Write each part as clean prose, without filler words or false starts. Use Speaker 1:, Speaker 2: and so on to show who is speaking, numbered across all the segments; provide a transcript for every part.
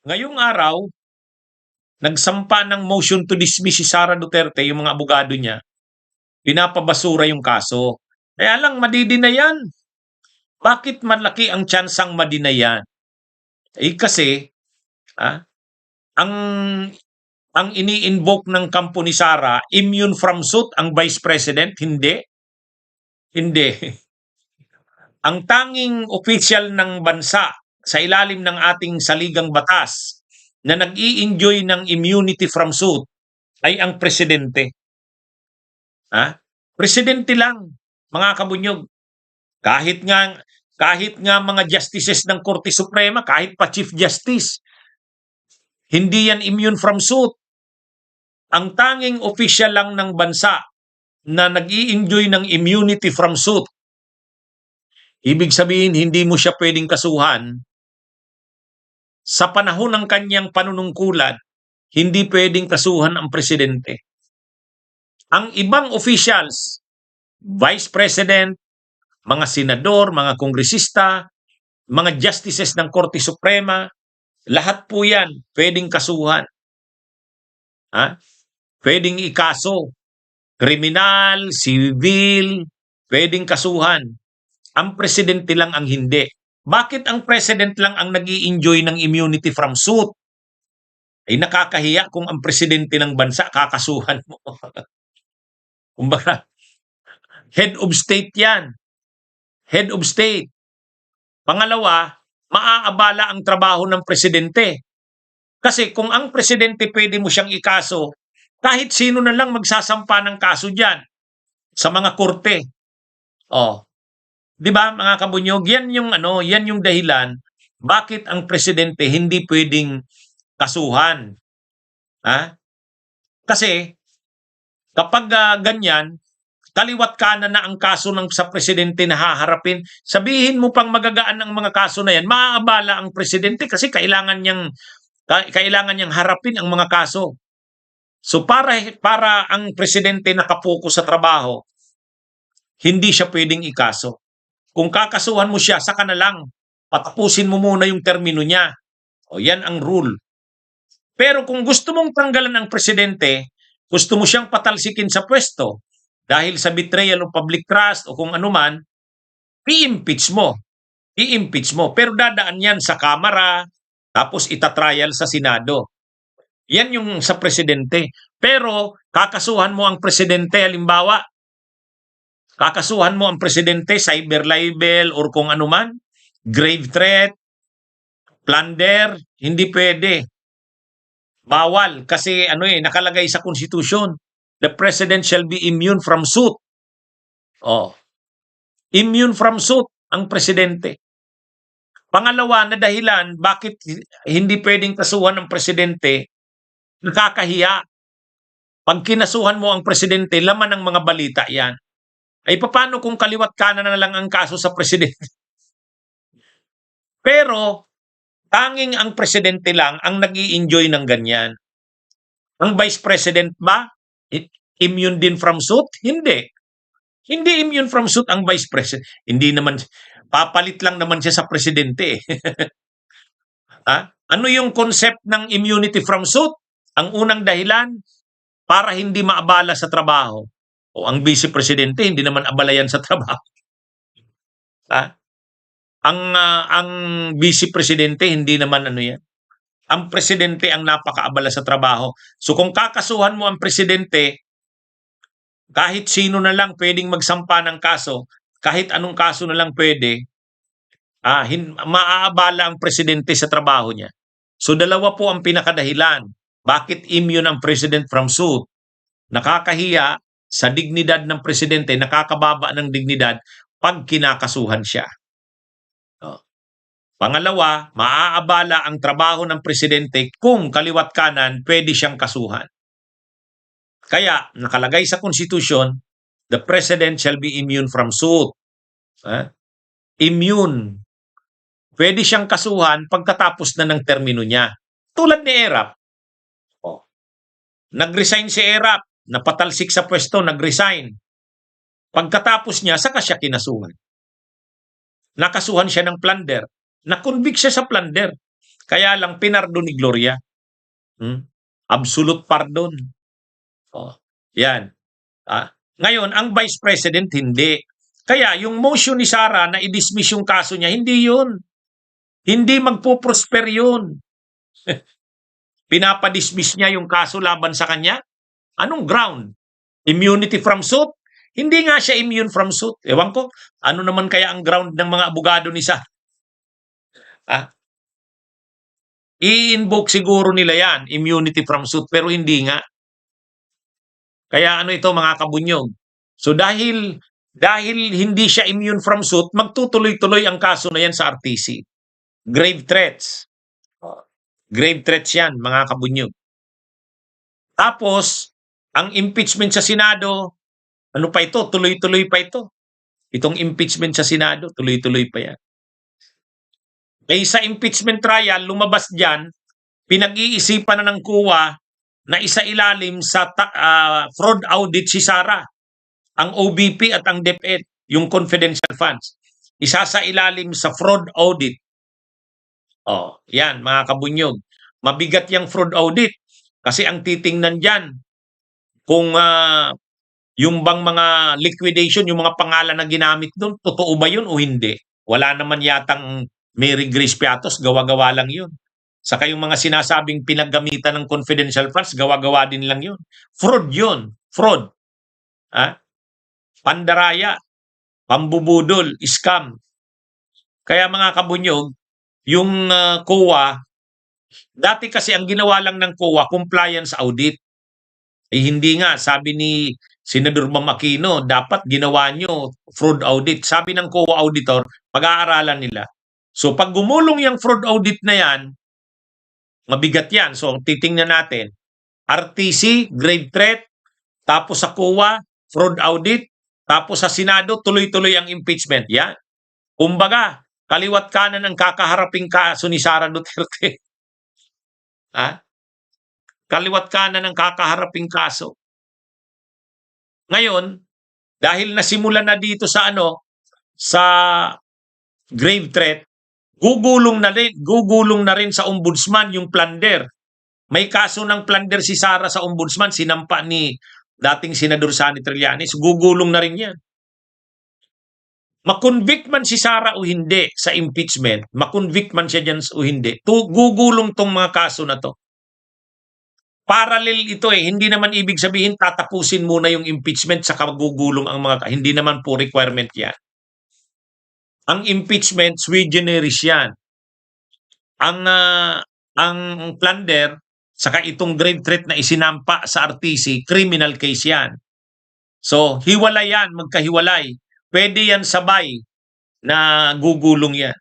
Speaker 1: Ngayong araw, nagsampa ng motion to dismiss si Sara Duterte, yung mga abogado niya, pinapabasura yung kaso. Kaya lang, madidina yan. Bakit malaki ang tsansang madina yan? Eh kasi, ah, ang ini-invoke ng kampo ni Sara, immune from suit ang Vice President? Hindi. Hindi. Ang tanging official ng bansa sa ilalim ng ating saligang batas na nag-i-enjoy ng immunity from suit ay ang presidente. Ha? Presidente lang, mga kabunyog. Kahit nga mga justices ng Korte Suprema, kahit pa Chief Justice, hindi yan immune from suit. Ang tanging official lang ng bansa na nag-i-enjoy ng immunity from suit, ibig sabihin hindi mo siya pwedeng kasuhan sa panahon ng kanyang panunungkulan, hindi pwedeng kasuhan ang presidente. Ang ibang officials, Vice President, mga senador, mga kongresista, mga justices ng Korte Suprema, lahat po yan pwedeng kasuhan. Ha? Pwedeng ikaso. Kriminal, civil, pwedeng kasuhan. Ang presidente lang ang hindi. Bakit ang president lang ang nag-i-enjoy ng immunity from suit? Ay nakakahiya kung ang presidente ng bansa kakasuhan mo. Kumbaga, head of state yan. Head of state. Pangalawa, maaabala ang trabaho ng presidente. Kasi kung ang presidente pwede mo siyang ikaso, kahit sino na lang magsasampa ng kaso dyan sa mga korte. Oh, 'di ba mga kabunyog, yan yung dahilan bakit ang presidente hindi pwedeng kasuhan. Ha? Kasi kapag ganyan, kaliwat kanan na ang kaso ng sa presidente na haharapin, sabihin mo pang magagaan ang mga kaso na yan, maaabala ang presidente kasi kailangan niyang harapin ang mga kaso. So para ang presidente nakapokus sa trabaho, hindi siya pwedeng ikaso. Kung kakasuhan mo siya, saka na lang. Patapusin mo muna yung termino niya. O yan ang rule. Pero kung gusto mong tanggalan ng presidente, gusto mo siyang patalsikin sa pwesto dahil sa betrayal of public trust o kung anuman, i-impeach mo. I-impeach mo. Pero dadaan yan sa Kamara, tapos itatrial sa Senado. Yan yung sa presidente. Pero kakasuhan mo ang presidente, halimbawa, kakasuhan mo ang presidente, cyber libel or kung anuman, grave threat, plunder, hindi pwede. Bawal kasi nakalagay sa konstitusyon, the president shall be immune from suit. Oh. Immune from suit ang presidente. Pangalawa na dahilan bakit hindi pwedeng kasuhan ng presidente, nakakahiya. Pag kinasuhan mo ang presidente, laman ng mga balita yan. Ay paano kung kaliwat kanan na lang ang kaso sa presidente? Pero tanging ang presidente lang ang nag-i-enjoy ng ganyan. Ang vice president ba immune din from suit? Hindi. Hindi immune from suit ang vice president. Hindi naman, papalit lang naman siya sa presidente. Ha? Ano yung concept ng immunity from suit? Ang unang dahilan, para hindi maabala sa trabaho. O ang vice presidente, hindi naman abala yan sa trabaho. Ha? Ang vice presidente, hindi naman yan. Ang presidente ang napakaabala sa trabaho. So kung kakasuhan mo ang presidente, kahit sino na lang pwedeng magsampa ng kaso, kahit anong kaso na lang pwede, maaabala ang presidente sa trabaho niya. So dalawa po ang pinakadahilan. Bakit immune ang president from suit? Nakakahiya sa dignidad ng presidente, nakakababa ng dignidad pag kinakasuhan siya. Pangalawa, maaabala ang trabaho ng presidente kung kaliwat kanan pwede siyang kasuhan. Kaya nakalagay sa konstitusyon, the president shall be immune from suit. Immune. Pwede siyang kasuhan pagkatapos na ng termino niya. Tulad ni Erap. Nag-resign si Erap, napatalsik sa pwesto, nag-resign. Pagkatapos niya, saka siya kinasuhan. Nakasuhan siya ng plunder. Na-convict siya sa plunder. Kaya lang pinardon ni Gloria. Absolute pardon. Oh, yan. Ngayon, ang Vice President hindi. Kaya yung motion ni Sara na i-dismiss yung kaso niya, hindi yun. Hindi magpo-prosper yun. Pinapadismiss niya yung kaso laban sa kanya? Anong ground? Immunity from suit? Hindi nga siya immune from suit. Ewan ko, ano naman kaya ang ground ng mga abogado ni Sara? I-invoke siguro nila yan, immunity from suit, pero hindi nga. Kaya ano ito mga kabunyog? So dahil hindi siya immune from suit, magtutuloy-tuloy ang kaso na yan sa RTC. Grave threats. Grave threats yan, mga kabunyog. Tapos, ang impeachment sa Senado, ano pa ito? Tuloy-tuloy pa ito. Itong impeachment sa Senado, tuloy-tuloy pa yan. Sa impeachment trial, lumabas dyan, pinag-iisipan na ng COA na isailalim sa fraud audit si Sara. Ang OBP at ang DepEd, yung confidential funds. Isasailalim sa fraud audit. Yan mga kabunyog. Mabigat yung fraud audit kasi ang titingnan dyan kung yung bang mga liquidation, yung mga pangalan na ginamit doon, totoo ba yun o hindi? Wala naman yatang Mary Grace Piatos, gawa-gawa lang yun. Saka yung mga sinasabing pinaggamitan ng confidential funds, gawa-gawa din lang yun. Fraud yun. Fraud. Pandaraya, pambubudol, scam. Kaya mga kabunyog, yung COA, dati kasi ang ginawa lang ng COA, compliance audit. Hindi nga, sabi ni Senador Ma'am Aquino, dapat ginawa nyo fraud audit. Sabi ng COA auditor, pag-aaralan nila. So pag gumulong yung fraud audit na yan, mabigat yan. So titingnan natin, RTC, grave threat, tapos sa COA, fraud audit, tapos sa Senado, tuloy-tuloy ang impeachment. Yan. Kumbaga, kaliwat kanan ang kakaharaping kaso ni Sara Duterte. Kaliwat kanan ang kakaharaping kaso. Ngayon, dahil nasimulan na dito sa sa grave threat, gugulong na rin sa ombudsman yung plunder. May kaso ng plunder si Sara sa ombudsman, sinampa ni dating Senador Sani Trillanes, gugulong na rin yan. Makonvict man si Sara o hindi sa impeachment, makonvict man siya dyan o hindi, gugulong tong mga kaso na to. Parallel ito hindi naman ibig sabihin tatapusin muna yung impeachment sa gugulong ang mga, hindi naman po requirement yan. Ang impeachment, sui generis yan. Ang plunder, saka itong grave threat na isinampa sa RTC, criminal case yan. So, hiwalay yan, magkahiwalay. Pwede yan sabay na gugulong yan.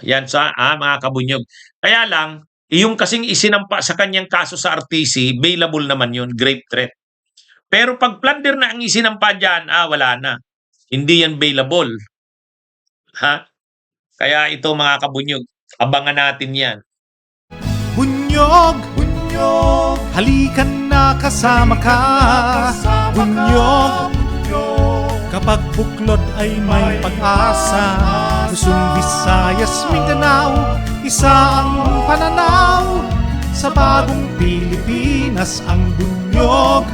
Speaker 1: Yan sa mga kabunyog. Kaya lang, yung kasing isinampa sa kanyang kaso sa RTC, bailable naman yun, grave threat. Pero pag plunder na ang isinampa dyan, wala na. Hindi yan bailable. Kaya ito mga kabunyog, abangan natin yan.
Speaker 2: Bunyog, bunyog, halikan na kasama ka. Bunyog, kapag buklod ay may pag-asa. Luzon, Visayas, Mindanao, isa ang pananaw. Sa bagong Pilipinas ang bunyog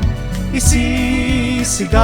Speaker 2: isisigaw.